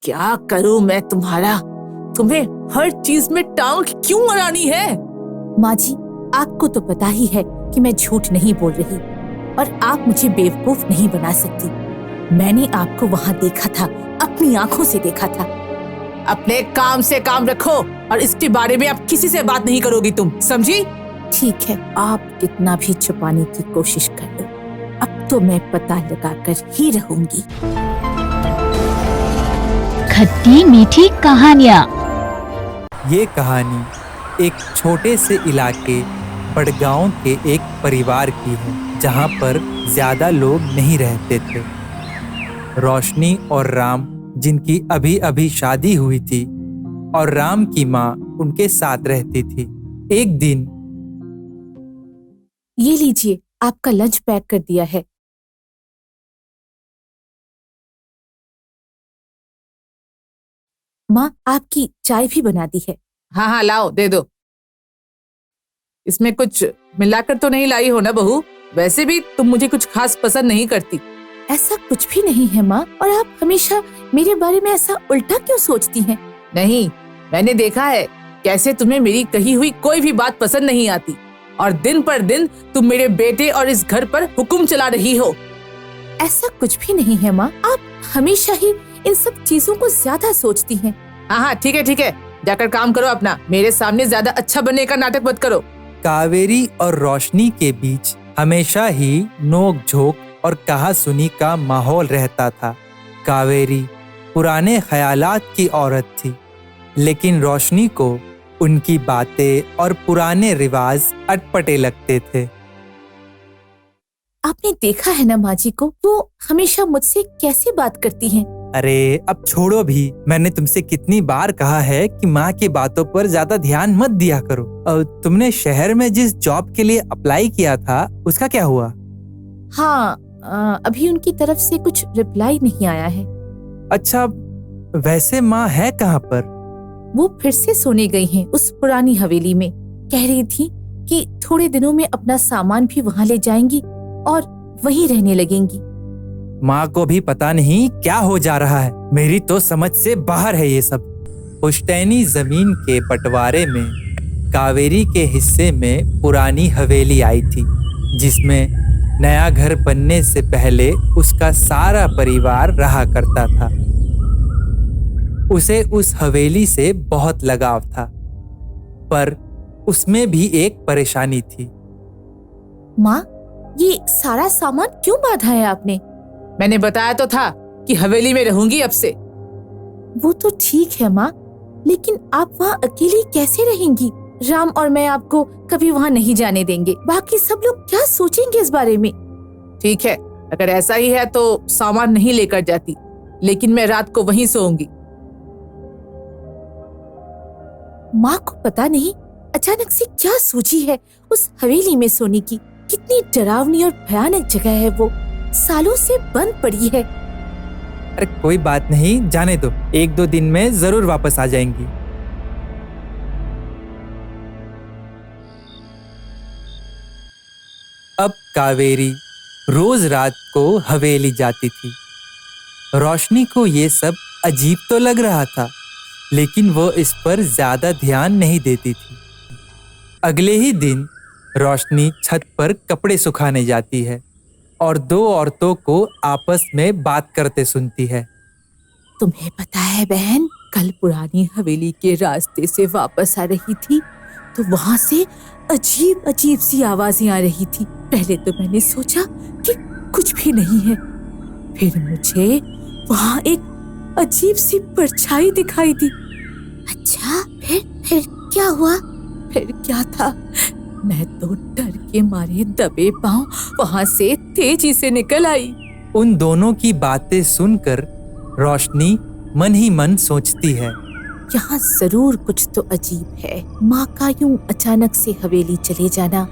क्या करूं मैं तुम्हारा? तुम्हें हर चीज में टांग क्यों अड़ानी है? माँ जी, आपको तो पता ही है कि मैं झूठ नहीं बोल रही और आप मुझे बेवकूफ नहीं बना सकती। मैंने आपको वहाँ देखा था, अपनी आंखों से देखा था। अपने काम से काम रखो और इसके बारे में अब किसी से बात नहीं करोगी तुम, समझी? ठीक है, आप कितना भी छुपाने की कोशिश कर लो, अब तो मैं पता लगाकर ही रहूंगी। खट्टी मीठी कहानियाँ। ये कहानी एक छोटे से इलाके बड़गांव के एक परिवार की है, जहाँ पर ज्यादा लोग नहीं रहते थे। रोशनी और राम, जिनकी अभी अभी शादी हुई थी, और राम की माँ उनके साथ रहती थी। एक दिन, ये लीजिए, आपका लंच पैक कर दिया है। माँ, आपकी चाय भी बना दी है। हाँ हाँ, लाओ, दे दो। इसमें कुछ मिलाकर तो नहीं लाई हो ना बहू? वैसे भी तुम मुझे कुछ खास पसंद नहीं करती। ऐसा कुछ भी नहीं है माँ, और आप हमेशा मेरे बारे में ऐसा उल्टा क्यों सोचती हैं? नहीं, मैंने देखा है कैसे तुम्हें मेरी कही हुई कोई भी बात पसंद नहीं आती और दिन पर दिन तुम मेरे बेटे और इस घर पर हुक्म चला रही हो। ऐसा कुछ भी नहीं है माँ, आप हमेशा ही इन सब चीजों को ज्यादा सोचती हैं। हाँ हाँ, ठीक है, जाकर काम करो अपना। मेरे सामने ज्यादा अच्छा बनने का नाटक मत करो। कावेरी और रोशनी के बीच हमेशा ही नोक झोंक और कहा-सुनी का माहौल रहता था। कावेरी पुराने ख्यालात की औरत थी, लेकिन रोशनी को उनकी बातें और पुराने रिवाज अटपटे लगते थे। आपने देखा है ना माँ जी को, वो हमेशा मुझसे कैसे बात करती हैं। अरे अब छोड़ो भी, मैंने तुमसे कितनी बार कहा है कि माँ की बातों पर ज्यादा ध्यान मत दिया करो। तुमने शहर में जिस जॉब के लिए अप्लाई किया था, उसका क्या हुआ? हाँ, अभी उनकी तरफ से कुछ रिप्लाई नहीं आया है। अच्छा, वैसे माँ है कहाँ पर? वो फिर से सोने गई हैं उस पुरानी हवेली में। कह रही थी कि थोड़े दिनों में अपना सामान भी वहाँ ले जाएंगी और वहीं रहने लगेंगी। माँ को भी पता नहीं क्या हो जा रहा है, मेरी तो समझ से बाहर है ये सब। पुश्तैनी जमीन के बंटवारे में कावेरी के हिस्से में पुरानी हवेली आई थी, जिसमें नया घर बनने से पहले उसका सारा परिवार रहा करता था। उसे उस हवेली से बहुत लगाव था, पर उसमें भी एक परेशानी थी। माँ, ये सारा सामान क्यों बांधा है आपने? मैंने बताया तो था कि हवेली में रहूंगी अब से। वो तो ठीक है माँ, लेकिन आप वहाँ अकेली कैसे रहेंगी? राम और मैं आपको कभी वहाँ नहीं जाने देंगे। बाकी सब लोग क्या सोचेंगे इस बारे में? ठीक है, अगर ऐसा ही है तो सामान नहीं लेकर जाती, लेकिन मैं रात को वहीं सोऊंगी। माँ को पता नहीं अचानक से क्या सूझी है उस हवेली में सोने की। कितनी डरावनी और भयानक जगह है वो, सालों से बंद पड़ी है। अरे कोई बात नहीं, जाने दो, 1-2 दिन में जरूर वापस आ जाएंगी। अब कावेरी रोज रात को हवेली जाती थी। रोशनी को ये सब अजीब तो लग रहा था, लेकिन वो इस पर ज्यादा ध्यान नहीं देती थी। अगले ही दिन रोशनी छत पर कपड़े सुखाने जाती है और 2 औरतों को आपस में बात करते सुनती है। तुम्हें पता है बहन, कल पुरानी हवेली के रास्ते से वापस आ रही थी तो वहाँ से अजीब अजीब सी आवाजें आ रही थी। पहले तो मैंने सोचा कि कुछ भी नहीं है, फिर मुझे वहाँ एक अजीब सी परछाई दिखाई दी। अच्छा, फिर क्या हुआ? फिर क्या था, मैं तो डर के मारे दबे पांव वहाँ से तेजी से निकल आई। उन दोनों की बातें सुनकर रोशनी मन ही मन सोचती है, यहाँ जरूर कुछ तो अजीब है। माँ का यूं अचानक से हवेली चले जाना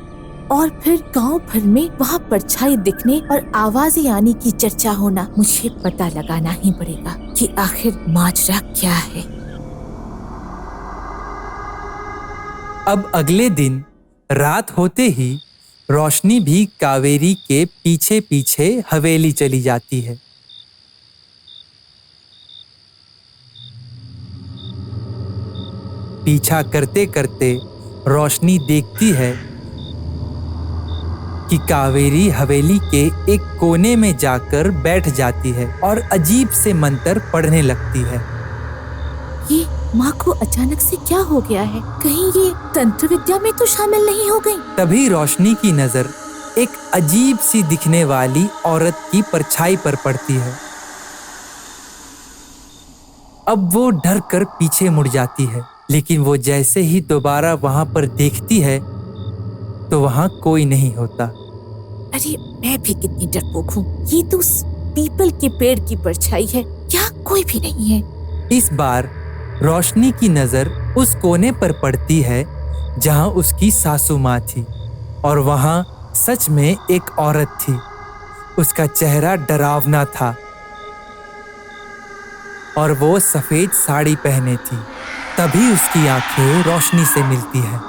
और फिर गांव भर में वहाँ परछाई दिखने और आवाजें आने की चर्चा होना। मुझे पता लगाना ही पड़ेगा कि आखिर माजरा क्या है। अब अगले दिन रात होते ही रोशनी भी कावेरी के पीछे पीछे हवेली चली जाती है। पीछा करते करते रोशनी देखती है कि कावेरी हवेली के एक कोने में जाकर बैठ जाती है और अजीब से मंत्र पढ़ने लगती है। ये माँ को अचानक से क्या हो गया है? कहीं ये तंत्र विद्या में तो शामिल नहीं हो गई? तभी रोशनी की नजर एक अजीब सी दिखने वाली औरत की परछाई पर पड़ती है। अब वो डर कर पीछे मुड़ जाती है, लेकिन वो जैसे ही दोबारा वहां पर देखती है तो वहां कोई नहीं होता। अरे मैं भी कितनी डरपोक हूँ। ये तो उस पीपल के पेड़ की परछाई है, यहाँ कोई भी नहीं है। इस बार रोशनी की नजर उस कोने पर पड़ती है जहां उसकी सासू माँ थी, और वहां सच में एक औरत थी। उसका चेहरा डरावना था और वो सफेद साड़ी पहने थी। तभी उसकी आंखें रोशनी से मिलती हैं।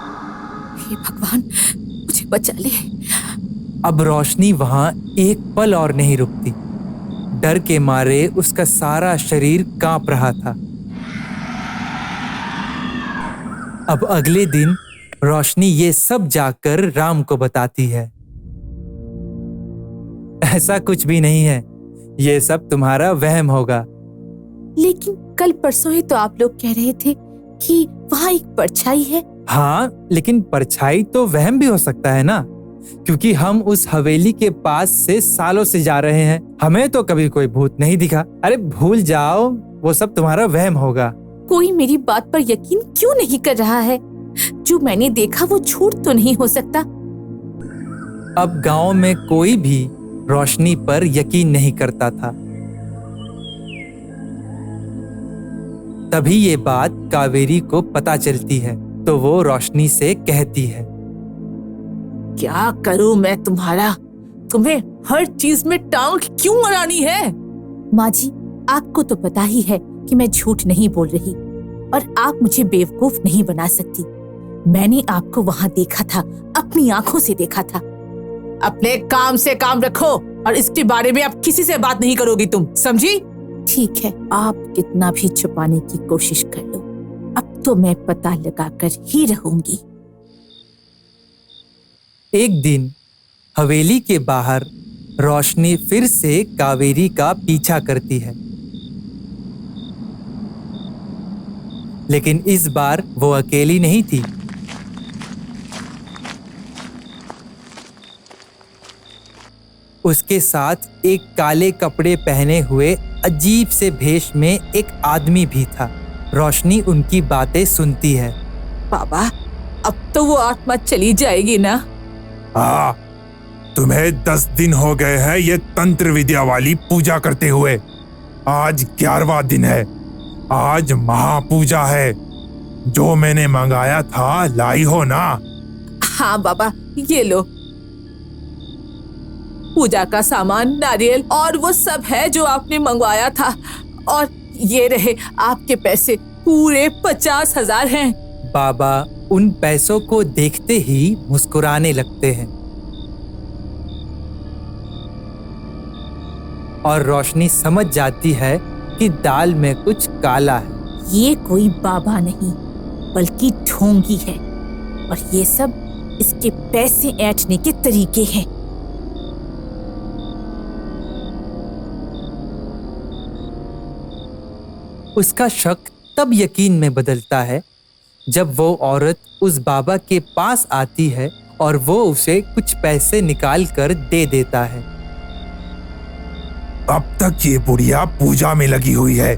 हे भगवान, मुझे बचा ले। अब रोशनी वहां एक पल और नहीं रुकती। डर के मारे उसका सारा शरीर कांप रहा था। अब अगले दिन रोशनी ये सब जाकर राम को बताती है। ऐसा कुछ भी नहीं है, ये सब तुम्हारा वहम होगा। लेकिन कल परसों ही तो आप लोग कह रहे थे कि वहाँ एक परछाई है। हाँ, लेकिन परछाई तो वहम भी हो सकता है ना, क्योंकि हम उस हवेली के पास से सालों से जा रहे हैं। हमें तो कभी कोई भूत नहीं दिखा। अरे भूल जाओ, वो सब तुम्हारा वहम होगा। कोई मेरी बात पर यकीन क्यों नहीं कर रहा है? जो मैंने देखा वो झूठ तो नहीं हो सकता। अब गांव में कोई भी रोशनी पर यकीन नहीं करता था। तभी ये बात कावेरी को पता चलती है, तो वो रोशनी से कहती है, क्या करूं मैं तुम्हारा? तुम्हें हर चीज में टांग क्यों अड़ानी है? माँ जी, आपको तो पता ही है कि मैं झूठ नहीं बोल रही, और आप मुझे बेवकूफ नहीं बना सकती। मैंने आपको वहाँ देखा था, अपनी आंखों से देखा था। अपने काम से काम रखो, और इसके बारे में अब किसी से बात नहीं करोगी तुम, समझी? ठीक है, आप कितना भी छुपाने की कोशिश कर लो, अब तो मैं पता लगाकर ही रहूंगी। एक दिन हवेली के बाहर रोशनी फिर से कावेरी का पीछा करती है, लेकिन इस बार वो अकेली नहीं थी। उसके साथ एक काले कपड़े पहने हुए अजीब से भेष में एक आदमी भी था। रोशनी उनकी बातें सुनती है। बाबा, अब तो वो आत्मा चली जाएगी ना? हाँ, तुम्हें 10 दिन हो गए हैं ये तंत्र विद्या वाली पूजा करते हुए। आज 11वां दिन है। आज महापूजा है। जो मैंने मंगाया था लाई हो ना? हाँ बाबा, ये लो पूजा का सामान, नारियल और वो सब है जो आपने मंगवाया था। और ये रहे आपके पैसे, पूरे 50,000 हैं। बाबा उन पैसों को देखते ही मुस्कुराने लगते हैं, और रोशनी समझ जाती है कि दाल में कुछ काला है। ये कोई बाबा नहीं बल्कि ढोंगी है, और ये सब इसके पैसे ऐंठने के तरीके हैं। उसका शक तब यकीन में बदलता है जब वो औरत उस बाबा के पास आती है और वो उसे कुछ पैसे निकाल कर दे देता है। अब तक ये बुढ़िया पूजा में लगी हुई है।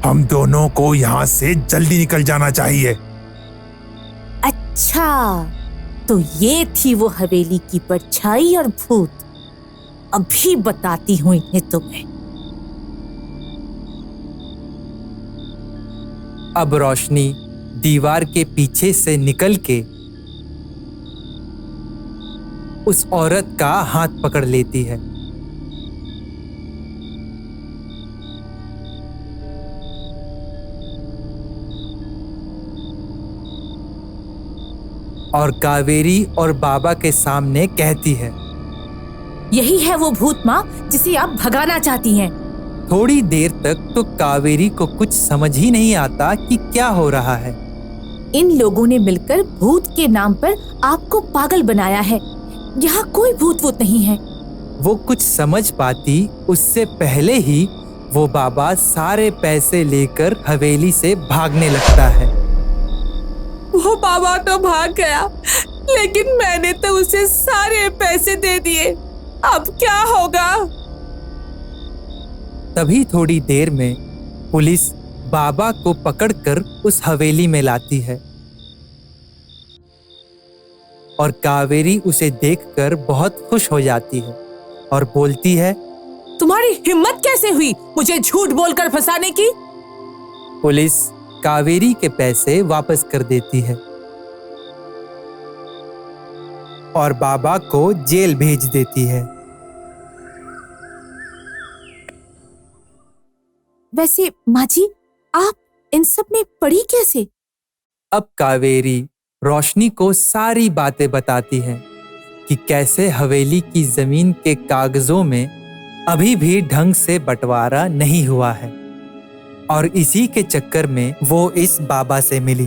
हम दोनों को यहाँ से जल्दी निकल जाना चाहिए। अच्छा, तो ये थी वो हवेली की परछाई और भूत। अभी बताती हूँ इन्हें तुम्हें। अब रोशनी दीवार के पीछे से निकल के उस औरत का हाथ पकड़ लेती है। और कावेरी और बाबा के सामने कहती है, यही है वो भूत माँ जिसे आप भगाना चाहती हैं। थोड़ी देर तक तो कावेरी को कुछ समझ ही नहीं आता कि क्या हो रहा है। इन लोगों ने मिलकर भूत के नाम पर आपको पागल बनाया है। यहाँ कोई भूत वूत नहीं है। वो कुछ समझ पाती उससे पहले ही वो बाबा सारे पैसे लेकर हवेली से भागने लगता है। वो बाबा तो भाग गया, लेकिन मैंने तो उसे सारे पैसे दे दिए। अब क्या होगा? तभी थोड़ी देर में पुलिस बाबा को पकड़कर उस हवेली में लाती है और कावेरी उसे देखकर बहुत खुश हो जाती है और बोलती है, तुम्हारी हिम्मत कैसे हुई मुझे झूठ बोलकर फंसाने की? पुलिस कावेरी के पैसे वापस कर देती है और बाबा को जेल भेज देती है। वैसे माँ जी, आप इन सब में पड़ी कैसे? अब कावेरी रोशनी को सारी बातें बताती है कि कैसे हवेली की जमीन के कागजों में अभी भी ढंग से बंटवारा नहीं हुआ है और इसी के चक्कर में वो इस बाबा से मिली।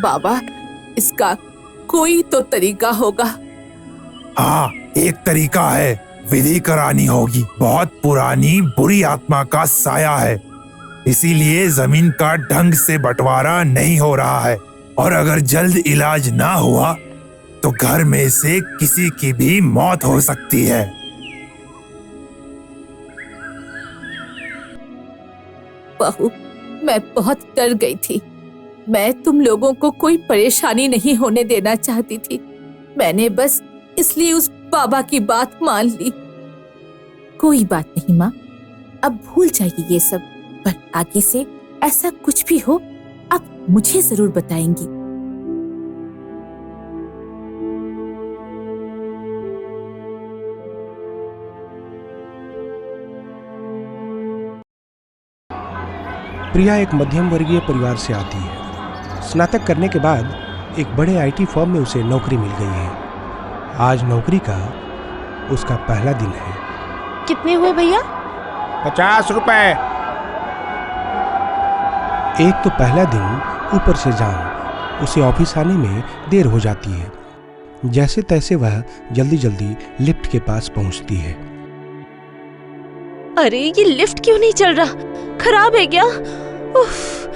बाबा, इसका कोई तो तरीका होगा। हाँ, एक तरीका है, विधि करानी होगी। बहुत पुरानी बुरी आत्मा का साया है, इसीलिए जमीन का ढंग से बंटवारा नहीं हो रहा है और अगर जल्द इलाज ना हुआ तो घर में से किसी की भी मौत हो सकती है। बहू, मैं बहुत डर गई थी। मैं तुम लोगों को कोई परेशानी नहीं होने देना चाहती थी। मैंने बस इसलिए उस बाबा की बात मान ली। कोई बात नहीं माँ, अब भूल जाइए ये सब। पर आगे से ऐसा कुछ भी हो आप मुझे जरूर बताएंगी। प्रिया एक मध्यम वर्गीय परिवार से आती है। स्नातक करने के बाद एक बड़े आईटी फर्म में उसे नौकरी मिल गई है। आज नौकरी का उसका पहला दिन है। कितने हुए भैया? 50 रुपए। एक तो पहला दिन, ऊपर से जाम, उसे ऑफिस आने में देर हो जाती है। जैसे तैसे वह जल्दी जल्दी लिफ्ट के पास पहुंचती है। अरे ये लिफ्ट क्यों नहीं चल रहा? खराब है क्या? उफ,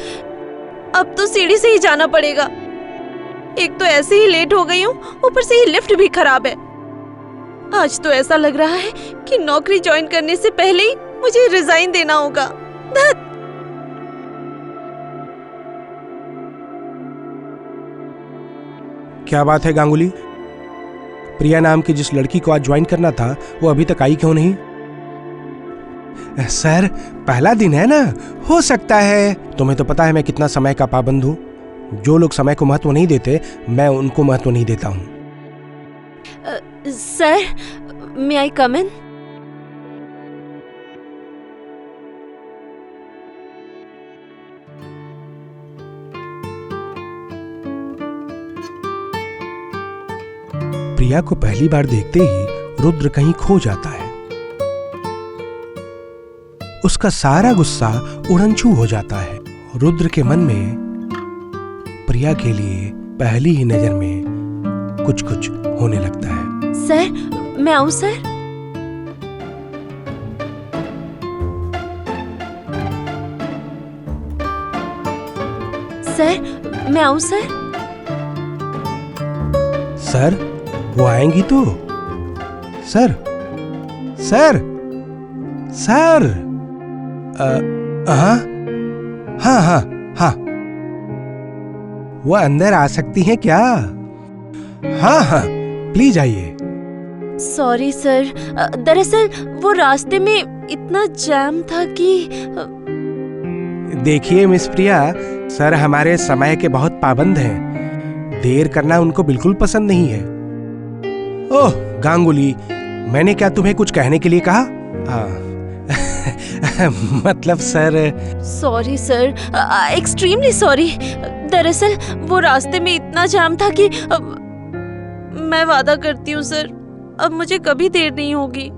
अब तो सीढ़ी से ही जाना पड़ेगा। एक तो ऐसे ही लेट हो गई हूँ, ऊपर से ही लिफ्ट भी खराब है। आज तो ऐसा लग रहा है कि नौकरी ज्वाइन करने से पहले ही मुझे रिजाइन देना होगा। धत। क्या बात है गांगुली? प्रिया नाम की जिस लड़की को आज ज्वाइन करना था वो अभी तक आई क्यों नहीं? सर, पहला दिन है ना, हो सकता है। तुम्हें तो पता है मैं कितना समय का पाबंद हूँ। जो लोग समय को महत्व नहीं देते, मैं उनको महत्व नहीं देता हूँ। सर, मे आई कम इन? प्रिया को पहली बार देखते ही रुद्र कहीं खो जाता है। उसका सारा गुस्सा उड़नछू हो जाता है। रुद्र के मन में प्रिया के लिए पहली ही नजर में कुछ कुछ होने लगता है। सर, मैं आऊं सर? सर, मैं आऊं सर? सर, वो आएंगी तो? Sir, sir, sir. हाँ हाँ हाँ हाँ, वो अंदर आ सकती हैं क्या? हाँ हाँ, प्लीज आइए। सॉरी सर, दरअसल वो रास्ते में इतना जैम था कि। देखिए मिस प्रिया, सर हमारे समय के बहुत पाबंद हैं। देर करना उनको बिल्कुल पसंद नहीं है। ओह गांगुली, मैंने क्या तुम्हें कुछ कहने के लिए कहा? मतलब sir. Sorry sir, extremely sorry. दरअसल वो रास्ते में इतना जाम था कि मैं वादा करती हूँ सर, अब मुझे कभी देर नहीं होगी।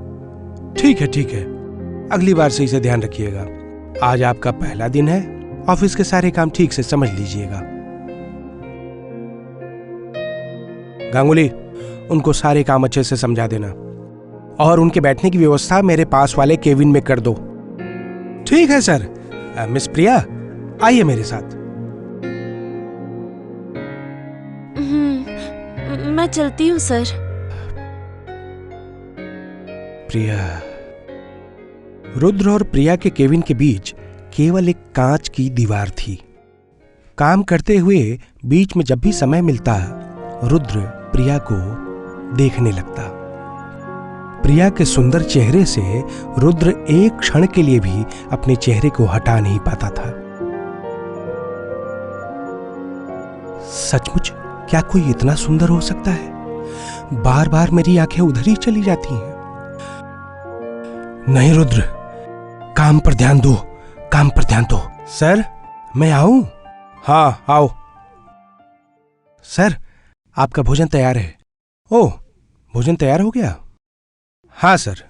ठीक है ठीक है, अगली बार से इसे ध्यान रखिएगा। आज आपका पहला दिन है ऑफिस के सारे काम ठीक से समझ लीजिएगा। गांगुली, उनको सारे काम अच्छे से समझा देना और उनके बैठने की व्यवस्था मेरे पास वाले केबिन में कर दो। ठीक है सर। मिस प्रिया, आइए मेरे साथ। मैं चलती हूँ सर। प्रिया। रुद्र और प्रिया के केबिन के बीच केवल एक कांच की दीवार थी। काम करते हुए बीच में जब भी समय मिलता, रुद्र प्रिया को देखने लगता। प्रिया के सुंदर चेहरे से रुद्र एक क्षण के लिए भी अपने चेहरे को हटा नहीं पाता था। सचमुच क्या कोई इतना सुंदर हो सकता है? बार बार मेरी आंखें उधर ही चली जाती हैं। नहीं रुद्र, काम पर ध्यान दो, काम पर ध्यान दो। सर, मैं आऊं? हाँ, आओ। सर, आपका भोजन तैयार है। ओह, भोजन तैयार हो गया? हाँ सर।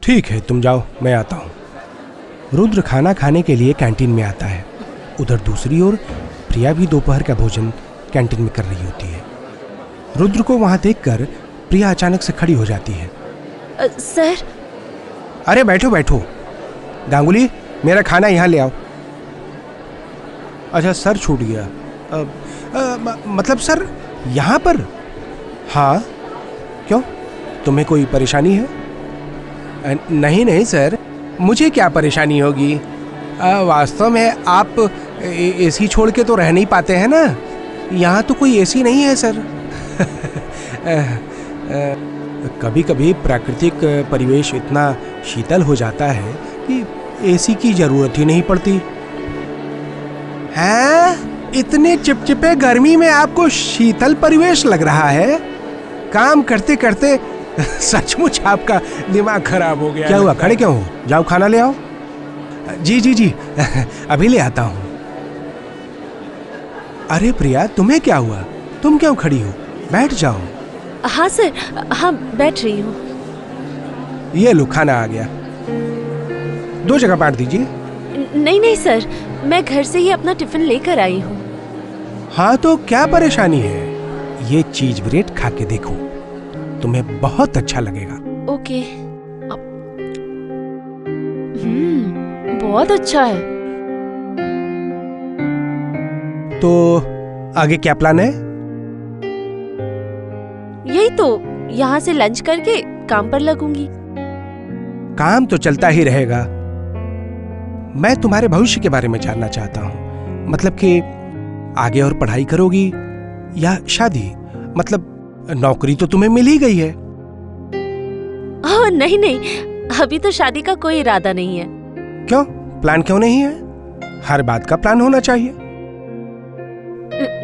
ठीक है, तुम जाओ, मैं आता हूं। रुद्र खाना खाने के लिए कैंटीन में आता है। उधर दूसरी ओर प्रिया भी दोपहर का भोजन कैंटीन में कर रही होती है। रुद्र को वहां देखकर प्रिया अचानक से खड़ी हो जाती है। सर। अरे बैठो बैठो। गांगुली, मेरा खाना यहाँ ले आओ। अच्छा, सर छूट गया। मतलब सर, यहाँ पर? हाँ, क्यों? तुम्हें कोई परेशानी है? नहीं नहीं सर, मुझे क्या परेशानी होगी? वास्तव में आप एसी छोड़ के तो रह नहीं पाते हैं ना। यहाँ तो कोई एसी नहीं है सर। कभी कभी प्राकृतिक परिवेश इतना शीतल हो जाता है कि एसी की जरूरत ही नहीं पड़ती। हैं? इतने चिपचिपे गर्मी में आपको शीतल परिवेश लग रहा है? काम करते करते सचमुच आपका दिमाग खराब हो गया। क्या हुआ, खड़े क्यों हो? जाओ खाना ले आओ। जी जी जी, अभी ले आता हूँ। अरे प्रिया, तुम्हें क्या हुआ? तुम क्यों खड़ी हो? बैठ जाओ। हाँ सर, हाँ बैठ रही हूँ। ये लो, खाना आ गया। 2 जगह बांट दीजिए। नहीं नहीं सर, मैं घर से ही अपना टिफिन लेकर आई हूँ। हाँ तो क्या परेशानी है? ये चीज ब्रेड खा के देखो, तुम्हें बहुत अच्छा लगेगा। ओके। बहुत अच्छा है। तो आगे क्या प्लान है? यही तो, यहाँ से लंच करके काम पर लगूंगी। काम तो चलता ही रहेगा। मैं तुम्हारे भविष्य के बारे में जानना चाहता हूँ। मतलब कि आगे और पढ़ाई करोगी या शादी? मतलब नौकरी तो तुम्हें मिल ही गई है। ओह नहीं नहीं, अभी तो शादी का कोई इरादा नहीं है। क्यों? प्लान क्यों नहीं है? हर बात का प्लान होना चाहिए।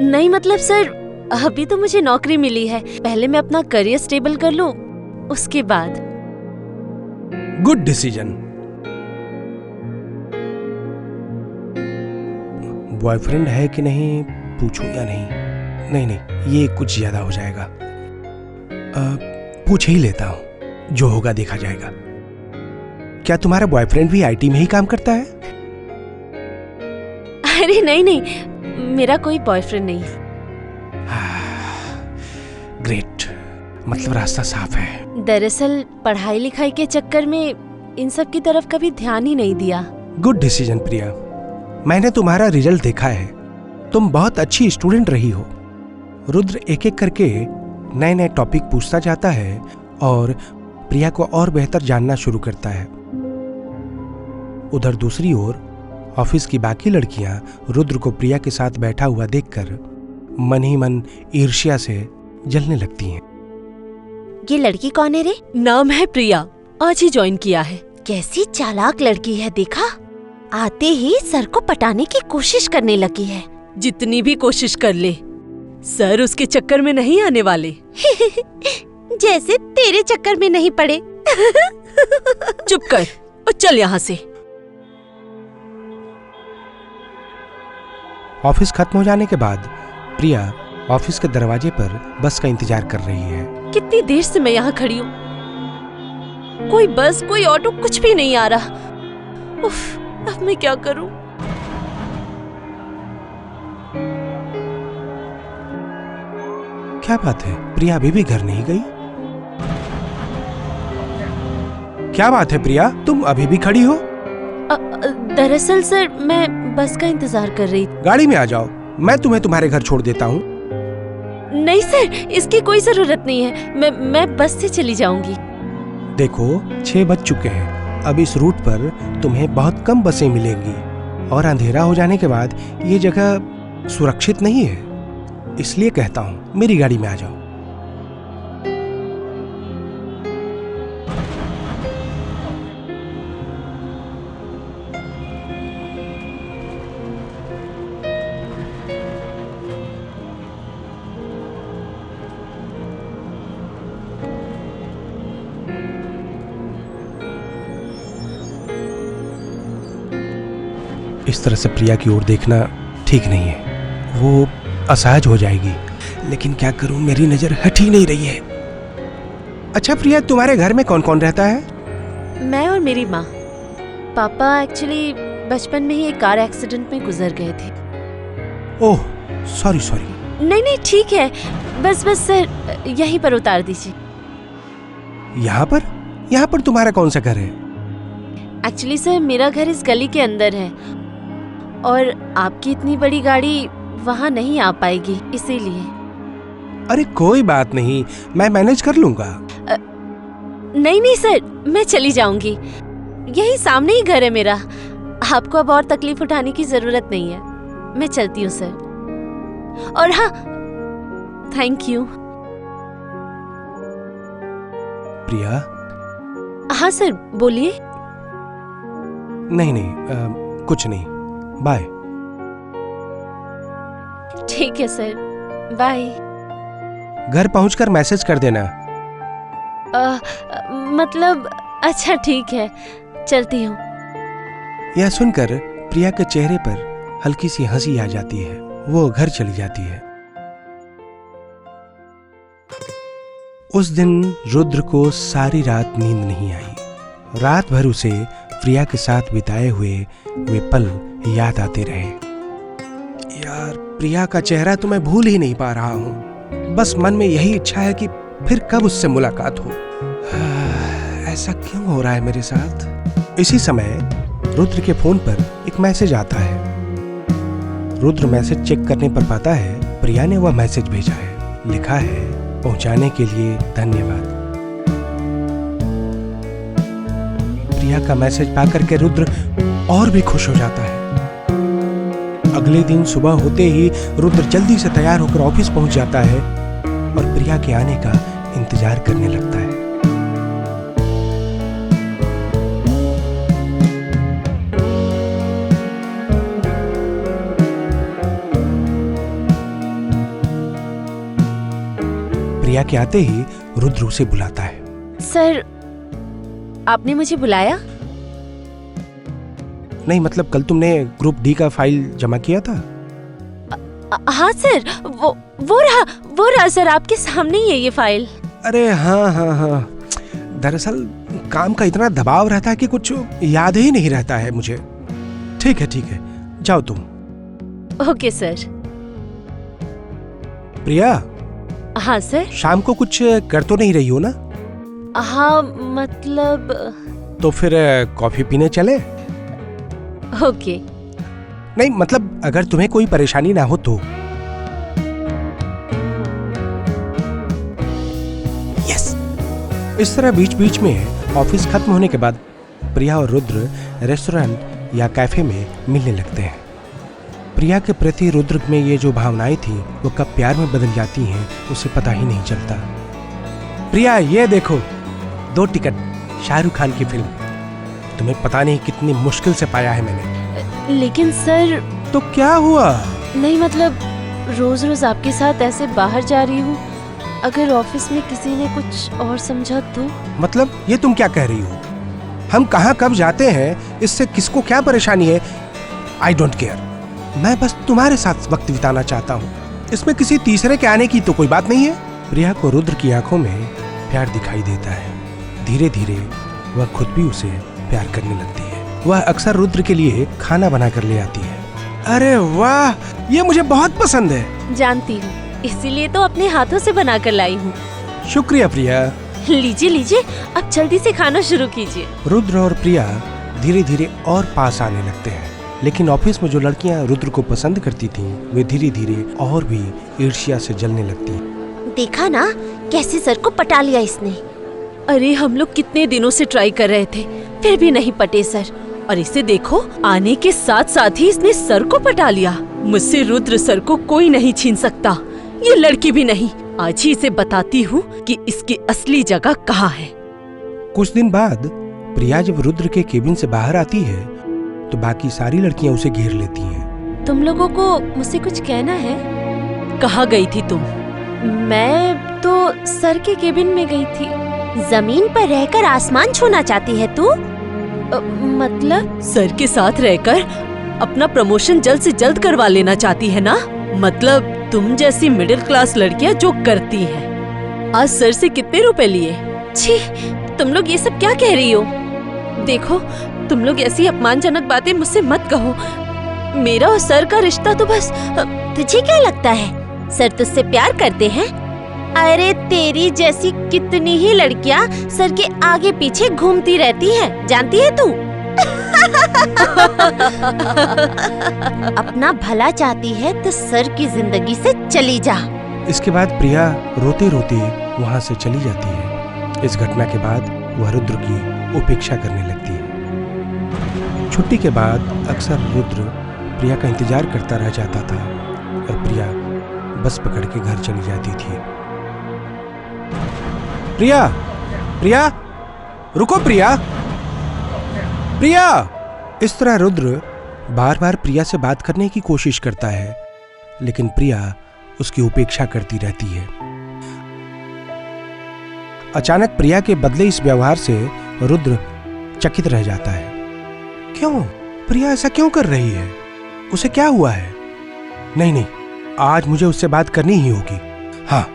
नहीं मतलब सर, अभी तो मुझे नौकरी मिली है। पहले मैं अपना करियर स्टेबल कर लूं, उसके बाद। Good decision. बॉयफ्रेंड है कि नहीं पूछूं या नहीं? नहीं नहीं, ये कुछ ज्यादा हो जाएगा। पूछ ही लेता हूं, जो होगा देखा जाएगा। क्या तुम्हारा बॉयफ्रेंड भी आईटी में ही काम करता है? अरे नहीं नहीं, मेरा कोई बॉयफ्रेंड नहीं। ग्रेट, मतलब रास्ता साफ है। दरअसल पढ़ाई लिखाई के चक्कर में इन सब की तरफ कभी ध्यान ही नहीं दिया। गुड डिसीजन प्रिया। मैंने तुम्हारा रिजल्ट देखा है, तुम बहुत अच्छी स्टूडेंट रही हो। रुद्र एक एक करके नए नए टॉपिक पूछता जाता है और प्रिया को और बेहतर जानना शुरू करता है। उधर दूसरी ओर ऑफिस की बाकी लड़कियां रुद्र को प्रिया के साथ बैठा हुआ देखकर मन ही मन ईर्ष्या से जलने लगती हैं। ये लड़की कौन है रे? नाम है प्रिया, आज ही ज्वाइन किया है। कैसी चालाक लड़की है देखा, आते ही सर को पटाने की कोशिश करने लगी है। जितनी भी कोशिश कर ले, सर उसके चक्कर में नहीं आने वाले। जैसे तेरे चक्कर में नहीं पड़े। चुप कर और चल यहाँ से। ऑफिस खत्म हो जाने के बाद प्रिया ऑफिस के दरवाजे पर बस का इंतजार कर रही है। कितनी देर से मैं यहाँ खड़ी हूँ, कोई बस कोई ऑटो कुछ भी नहीं आ रहा। उफ, अब मैं क्या करूँ? क्या बात है, प्रिया अभी भी घर नहीं गई? क्या बात है प्रिया, तुम अभी भी खड़ी हो? दरअसल सर मैं बस का इंतजार कर रही थी। गाड़ी में आ जाओ, मैं तुम्हें तुम्हारे घर छोड़ देता हूँ। नहीं सर, इसकी कोई जरूरत नहीं है, मैं बस से चली जाऊंगी। देखो 6 बज चुके हैं, अब इस रूट पर तुम्हें बहुत कम बसें मिलेंगी और अंधेरा हो जाने के बाद ये जगह सुरक्षित नहीं है, इसलिए कहता हूँ मेरी गाड़ी में आ जाओ। इस तरह से प्रिया की ओर देखना ठीक नहीं है, वो असहज हो जाएगी। लेकिन क्या करूं, मेरी नजर हट ही नहीं रही है। अच्छा प्रिया, तुम्हारे घर में कौन कौन रहता है? मैं और मेरी माँ। पापा एक्चुअली बचपन में ही एक कार एक्सीडेंट में गुजर गए थे। Oh sorry. नहीं ठीक है, बस सर यहीं पर उतार दीजिए। यहाँ पर तुम्हारा कौन सा घर है? एक्चुअली सर मेरा घर इस गली के अंदर है और आपकी इतनी बड़ी गाड़ी वहाँ नहीं आ पाएगी, इसीलिए। अरे कोई बात नहीं, मैं मैनेज कर लूंगा। नहीं सर, मैं चली जाऊंगी, यही सामने ही घर है मेरा, आपको अब और तकलीफ उठाने की जरूरत नहीं है। मैं चलती हूँ सर। और हाँ, थैंक यू। प्रिया। हाँ सर बोलिए। नहीं कुछ नहीं, बाय। ठीक है सर, बाय। घर पहुंचकर मैसेज कर देना। मतलब अच्छा ठीक है, चलती हूँ। यह सुनकर प्रिया के चेहरे पर हल्की सी हंसी आ जाती है, वो घर चली जाती है। उस दिन रुद्र को सारी रात नींद नहीं आई। रात भर उसे प्रिया के साथ बिताए हुए वे पल याद आते रहे। यार, प्रिया का चेहरा तो मैं भूल ही नहीं पा रहा हूँ। बस मन में यही इच्छा है कि फिर कब उससे मुलाकात हो। ऐसा क्यों हो रहा है मेरे साथ? इसी समय रुद्र के फोन पर एक मैसेज आता है। रुद्र मैसेज चेक करने पर पाता है प्रिया ने वह मैसेज भेजा है। लिखा है, पहुंचाने के लिए धन्यवाद। प्रिया का मैसेज पाकर के रुद्र और भी खुश हो जाता है। अगले दिन सुबह होते ही रुद्र जल्दी से तैयार होकर ऑफिस पहुंच जाता है और प्रिया के आने का इंतजार करने लगता है। प्रिया के आते ही रुद्र उसे बुलाता है। सर, आपने मुझे बुलाया? नहीं, मतलब कल तुमने ग्रुप डी का फाइल जमा किया था। हाँ सर, वो रहा सर, आपके सामने ही है ये फाइल। अरे हाँ, दरअसल काम का इतना दबाव रहता है कि कुछ याद ही नहीं रहता है मुझे। ठीक है, जाओ तुम। Okay sir. प्रिया। हाँ सर। शाम को कुछ कर तो नहीं रही हो ना? हाँ मतलब। तो फिर कॉफी पीने चले? ओके। नहीं मतलब अगर तुम्हें कोई परेशानी ना हो तो। यस। इस तरह बीच बीच में ऑफिस खत्म होने के बाद प्रिया और रुद्र रेस्टोरेंट या कैफे में मिलने लगते हैं। प्रिया के प्रति रुद्र में ये जो भावनाएं थी वो कब प्यार में बदल जाती हैं उसे पता ही नहीं चलता। प्रिया, ये देखो 2 टिकट शाहरुख खान की फिल्म। तुम्हें पता नहीं कितनी मुश्किल से पाया है मैंने। लेकिन सर। तो क्या हुआ? नहीं मतलब रोज रोज आपके साथ ऐसे बाहर जा रही हूँ, अगर ऑफिस में किसी ने कुछ और समझा तो? मतलब ये तुम क्या कह रही हो? हम कहाँ कब जाते हैं, इससे किसको क्या परेशानी है? I don't care. मैं बस तुम्हारे साथ वक्त बिताना चाहता हूँ, इसमें किसी तीसरे के आने की तो कोई बात नहीं है। प्रिया को रुद्र की आंखों में प्यार दिखाई देता है। धीरे धीरे वह खुद भी उसे प्यार करने लगती है। वह अक्सर रुद्र के लिए खाना बना कर ले आती है। अरे वाह, ये मुझे बहुत पसंद है। जानती हूँ, इसीलिए तो अपने हाथों से बनाकर लाई हूँ। शुक्रिया प्रिया। लीजिए लीजिए, अब जल्दी से खाना शुरू कीजिए। रुद्र और प्रिया धीरे धीरे और पास आने लगते हैं, लेकिन ऑफिस में जो लड़कियां रुद्र को पसंद करती थीं, वे धीरे धीरे और भी ईर्ष्या से जलने लगती हैं। देखा ना कैसे सर को पटा लिया इसने। अरे हम लोग कितने दिनों से ट्राई कर रहे थे, फिर भी नहीं पटे सर। और इसे देखो, आने के साथ साथ ही इसने सर को पटा लिया। मुझसे रुद्र सर को कोई नहीं छीन सकता, ये लड़की भी नहीं। आज ही इसे बताती हूँ कि इसकी असली जगह कहाँ है। कुछ दिन बाद प्रिया जब रुद्र के केबिन से बाहर आती है तो बाकी सारी लड़कियां उसे घेर लेती हैं। तुम लोगों को मुझसे कुछ कहना है? कहाँ गई थी तुम? मैं तो सर के केबिन में गई थी। जमीन पर रहकर आसमान छूना चाहती है तू? मतलब सर के साथ रहकर अपना प्रमोशन जल्द से जल्द करवा लेना चाहती है ना? मतलब तुम जैसी मिडिल क्लास लड़कियां जो करती हैं। आज सर से कितने रुपए लिए? छी, तुम लोग ये सब क्या कह रही हो? देखो, तुम लोग ऐसी अपमानजनक बातें मुझसे मत कहो। मेरा और सर का रिश्ता तो बस। तुझे क्या लगता है सर तुझसे प्यार करते हैं? अरे तेरी जैसी कितनी ही लड़कियां सर के आगे पीछे घूमती रहती हैं, जानती है तू? अपना भला चाहती है तो सर की जिंदगी से चली जा। इसके बाद प्रिया रोते रोते वहाँ से चली जाती है। इस घटना के बाद वह रुद्र की उपेक्षा करने लगती है। छुट्टी के बाद अक्सर रुद्र प्रिया का इंतजार करता रह जाता था और प्रिया बस पकड़ के घर चली जाती थी। प्रिया, प्रिया, रुको प्रिया, प्रिया। इस तरह रुद्र बार बार प्रिया से बात करने की कोशिश करता है, लेकिन प्रिया उसकी उपेक्षा करती रहती है। अचानक प्रिया के बदले इस व्यवहार से रुद्र चकित रह जाता है। क्यों? प्रिया ऐसा क्यों कर रही है? उसे क्या हुआ है? नहीं, आज मुझे उससे बात करनी ही होगी। हाँ,